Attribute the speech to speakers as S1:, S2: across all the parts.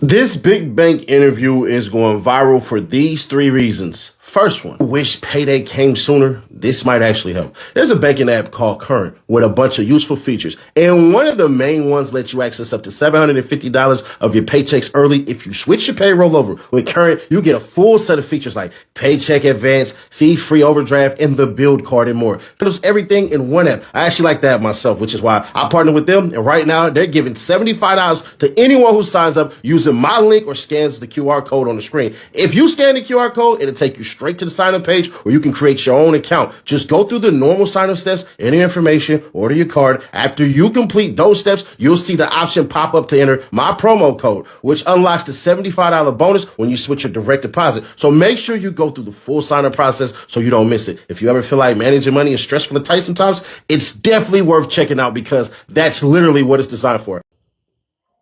S1: This big bank interview is going viral for these three reasons. First one, wish payday came sooner. This might actually help. There's a banking app called Current with a bunch of useful features. And one of the main ones lets you access up to $750 of your paychecks early. If you switch your payroll over with Current, you get a full set of features like paycheck advance, fee-free overdraft, and the build card and more. There's everything in one app. I actually like that myself, which is why I partner with them. And right now they're giving $75 to anyone who signs up using my link or scans the QR code on the screen. If you scan the QR code, it'll take you straight to the sign-up page where you can create your own account. Just go through the normal sign-up steps, enter information, order your card. After you complete those steps, you'll see the option pop up to enter my promo code, which unlocks the $75 bonus when you switch your direct deposit. So make sure you go through the full sign-up process so you don't miss it. If you ever feel like managing money is stressful and tight sometimes, it's definitely worth checking out because that's literally what it's designed for.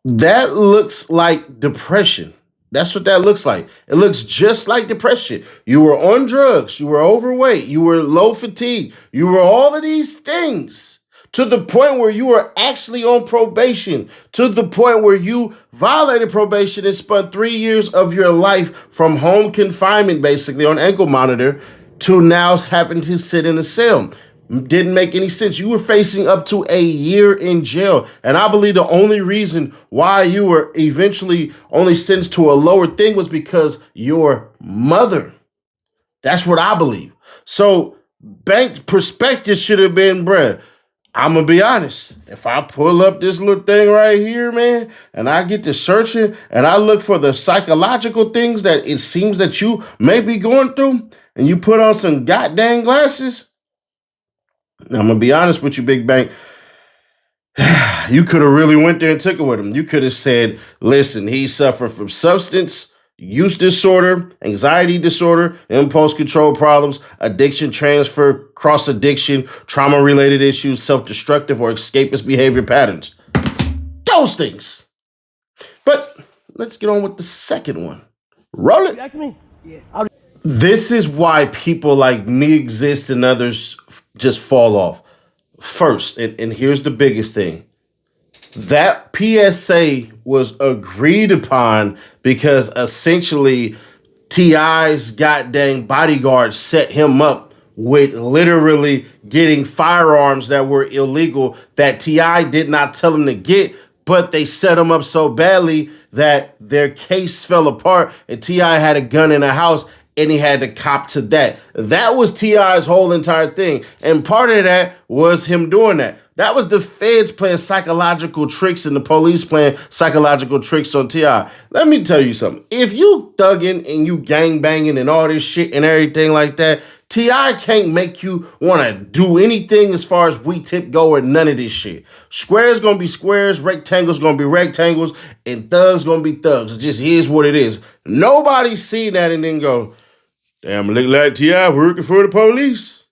S1: That looks like depression. That's what that looks like. It looks just like depression. You were on drugs. You were overweight. You were low fatigue. You were all of these things to the point where you were actually on probation, to the point where you violated probation and spent 3 years of your life from home confinement, basically on ankle monitor, to now having to sit in a cell. Didn't make any sense. You were facing up to a year in jail. And I believe the only reason why you were eventually only sentenced to a lower thing was because your mother. That's what I believe. So bank perspective should have been, bruh, I'm going to be honest. If I pull up this little thing right here, man, and I get to searching and I look for the psychological things that it seems that you may be going through, and you put on some goddamn glasses, I'm going to be honest with you, Big Bank. You could have really went there and took it with him. You could have said, listen, he suffered from substance use disorder, anxiety disorder, impulse control problems, addiction transfer, cross addiction, trauma-related issues, self-destructive or escapist behavior patterns. Those things. But let's get on with the second one. Roll it.
S2: That's me. Yeah.
S1: This is why people like me exist and others just fall off. First, and here's the biggest thing. That PSA was agreed upon because essentially T.I.'s goddamn bodyguard set him up with literally getting firearms that were illegal that T.I. did not tell him to get, but they set him up so badly that their case fell apart and T.I. had a gun in the house and he had to cop to that. That was T.I.'s whole entire thing. And part of that was him doing that. That was the feds playing psychological tricks and the police playing psychological tricks on T.I. Let me tell you something. If you thugging and you gang banging and all this shit and everything like that, T.I. can't make you want to do anything as far as we tip go or none of this shit. Squares going to be squares, rectangles going to be rectangles, and thugs going to be thugs. It just is what it is. Nobody see that and then go, damn, look like T.I. working for the police.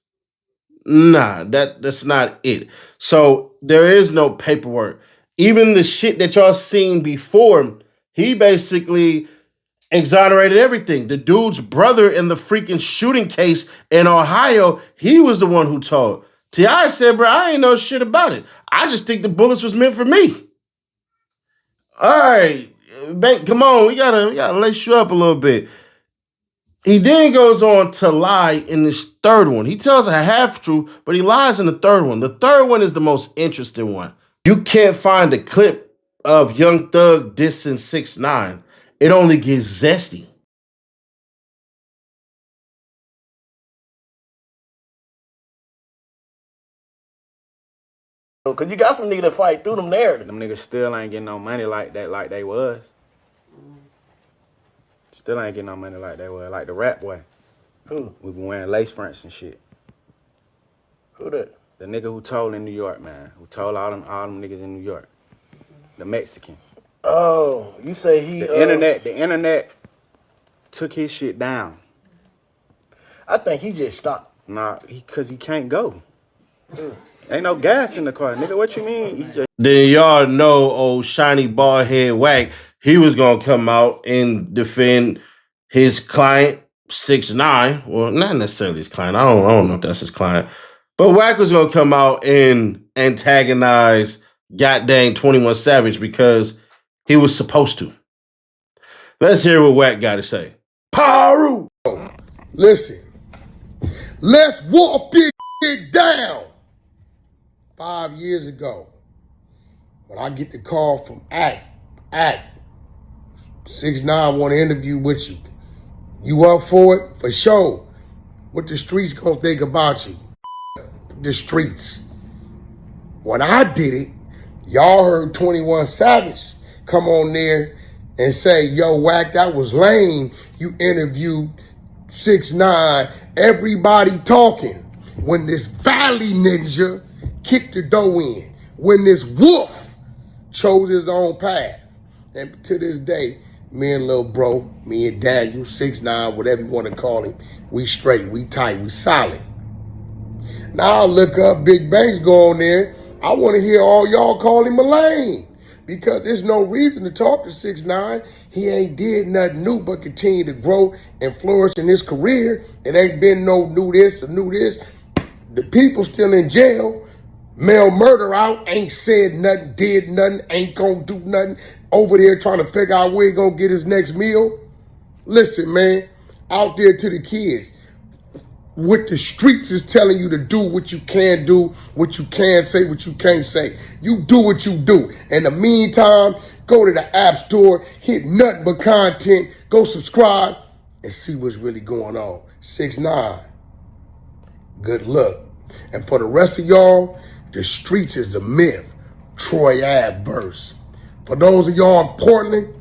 S1: Nah, that's not it. So there is no paperwork. Even the shit that y'all seen before, he basically exonerated everything. The dude's brother in the freaking shooting case in Ohio, he was the one who told. T.I. said, bro, I ain't know shit about it. I just think the bullets was meant for me. All right, Bank, come on, we gotta lace you up a little bit. He then goes on to lie in this third one. He tells a half-truth, but he lies in the third one. The third one is the most interesting one. You can't find a clip of Young Thug dissing 6ix9ine. It only gets zesty.
S2: Because you got some niggas that fight through them narratives.
S3: Them niggas still ain't getting no money like that, like they was. Still ain't getting no money like they was. Like the rap boy.
S2: Who?
S3: We been wearing lace fronts and shit.
S2: Who that?
S3: The nigga who told in New York, man. Who told all them niggas in New York. The Mexican.
S2: Oh, you say he...
S3: The internet took his shit down.
S2: I think he just stopped.
S3: Nah, cause he can't go. Ain't no gas in the car, nigga. What you mean? He just...
S1: Then y'all know old shiny bald head whack, he was gonna come out and defend his client 6ix9ine. Well, not necessarily his client. I don't know if that's his client. But Wack was gonna come out and antagonize goddamn 21 Savage because he was supposed to. Let's hear what Wack got to say.
S4: Paru. Listen, let's walk this shit down. 5 years ago, when I get the call from Act, 6ix9ine want to interview with you. You up for it? For sure. What the streets gonna think about you? The streets. When I did it, y'all heard 21 Savage come on there and say, yo, Wack, that was lame. You interviewed 6ix9ine. Everybody talking. When this Valley Ninja kicked the door in. When this wolf chose his own path. And to this day, me and little bro, me and Daniel, 6ix9ine, whatever you want to call him, we straight, we tight, we solid. Now I look up, Big Bank's go on there. I want to hear all y'all call him a lame. Because there's no reason to talk to 6ix9ine. He ain't did nothing new but continue to grow and flourish in his career. It ain't been no new this or new this. The people still in jail. Mail murder out, ain't said nothing, did nothing, ain't gonna do nothing. Over there trying to figure out where he gonna get his next meal. Listen, man, out there to the kids. What the streets is telling you to do, what you can do, what you can say, what you can't say. You do what you do. In the meantime, go to the App Store, hit nothing but content, go subscribe, and see what's really going on. 6ix9ine, good luck. And for the rest of y'all, the streets is a myth. Troy Ave verse. For those of y'all in Portland,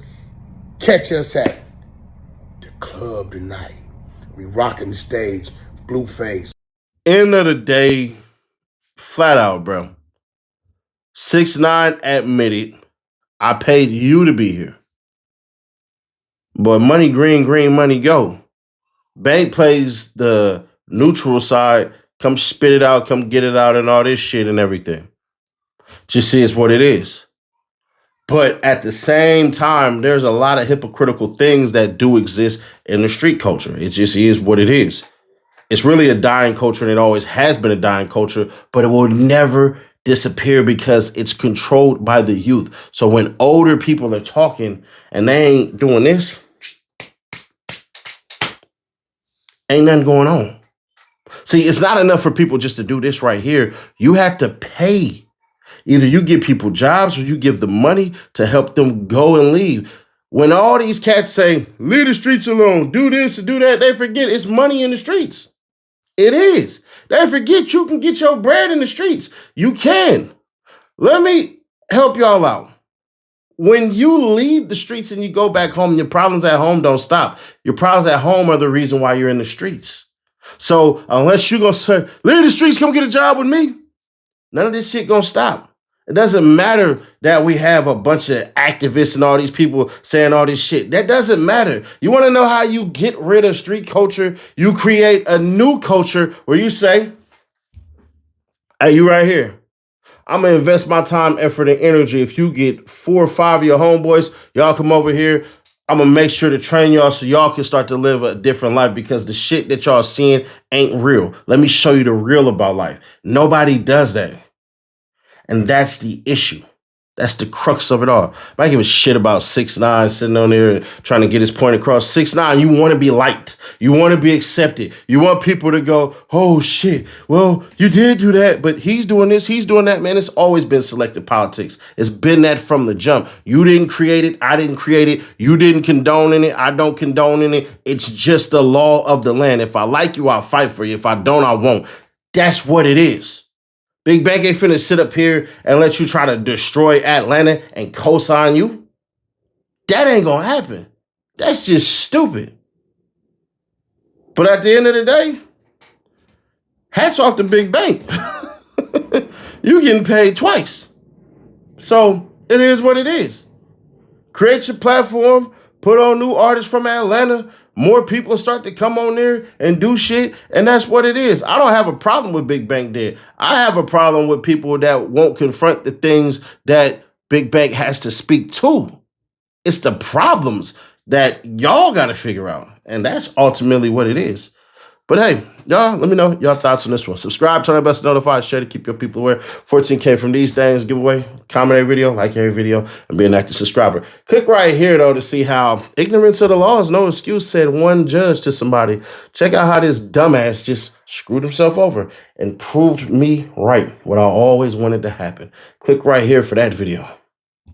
S4: catch us at the club tonight. We rocking the stage, Blueface.
S1: End of the day, flat out, bro. 6ix9ine admitted, I paid you to be here. But money green, green money go. Bank plays the neutral side, come spit it out, come get it out, and all this shit and everything. Just see it's what it is. But at the same time, there's a lot of hypocritical things that do exist in the street culture. It just is what it is. It's really a dying culture, and it always has been a dying culture, but it will never disappear because it's controlled by the youth. So when older people are talking and they ain't doing this, ain't nothing going on. See, it's not enough for people just to do this right here. You have to pay. Either you give people jobs or you give them money to help them go and leave. When all these cats say, leave the streets alone, do this and do that, they forget it's money in the streets. It is. They forget you can get your bread in the streets. You can. Let me help y'all out. When you leave the streets and you go back home, your problems at home don't stop. Your problems at home are the reason why you're in the streets. So unless you're going to say, leave the streets, come get a job with me, none of this shit going to stop. It doesn't matter that we have a bunch of activists and all these people saying all this shit. That doesn't matter. You want to know how you get rid of street culture? You create a new culture where you say, hey, you right here. I'm going to invest my time, effort, and energy. If you get 4 or 5 of your homeboys, y'all come over here. I'm going to make sure to train y'all so y'all can start to live a different life because the shit that y'all seeing ain't real. Let me show you the real about life. Nobody does that. And that's the issue. That's the crux of it all. I don't give a shit about 6ix9ine sitting on there and trying to get his point across. 6ix9ine, you want to be liked. You want to be accepted. You want people to go, oh shit, well, you did do that, but he's doing this, he's doing that, man. It's always been selective politics. It's been that from the jump. You didn't create it. I didn't create it. You didn't condone in it. I don't condone in it. It's just the law of the land. If I like you, I'll fight for you. If I don't, I won't. That's what it is. Big Bank ain't finna sit up here and let you try to destroy Atlanta and co-sign you. That ain't gonna happen. That's just stupid. But at the end of the day, hats off to Big Bank. You getting paid twice. So it is what it is. Create your platform, put on new artists from Atlanta. More people start to come on there and do shit, and that's what it is. I don't have a problem with Big Bank did. I have a problem with people that won't confront the things that Big Bank has to speak to. It's the problems that y'all got to figure out, and that's ultimately what it is. But hey, y'all, let me know your thoughts on this one. Subscribe, turn on bell to notify, share to keep your people aware. 14K from these things, giveaway. Comment every video, like every video, and be an active subscriber. Click right here, though, to see how ignorance of the law is no excuse, said one judge to somebody. Check out how this dumbass just screwed himself over and proved me right, what I always wanted to happen. Click right here for that video.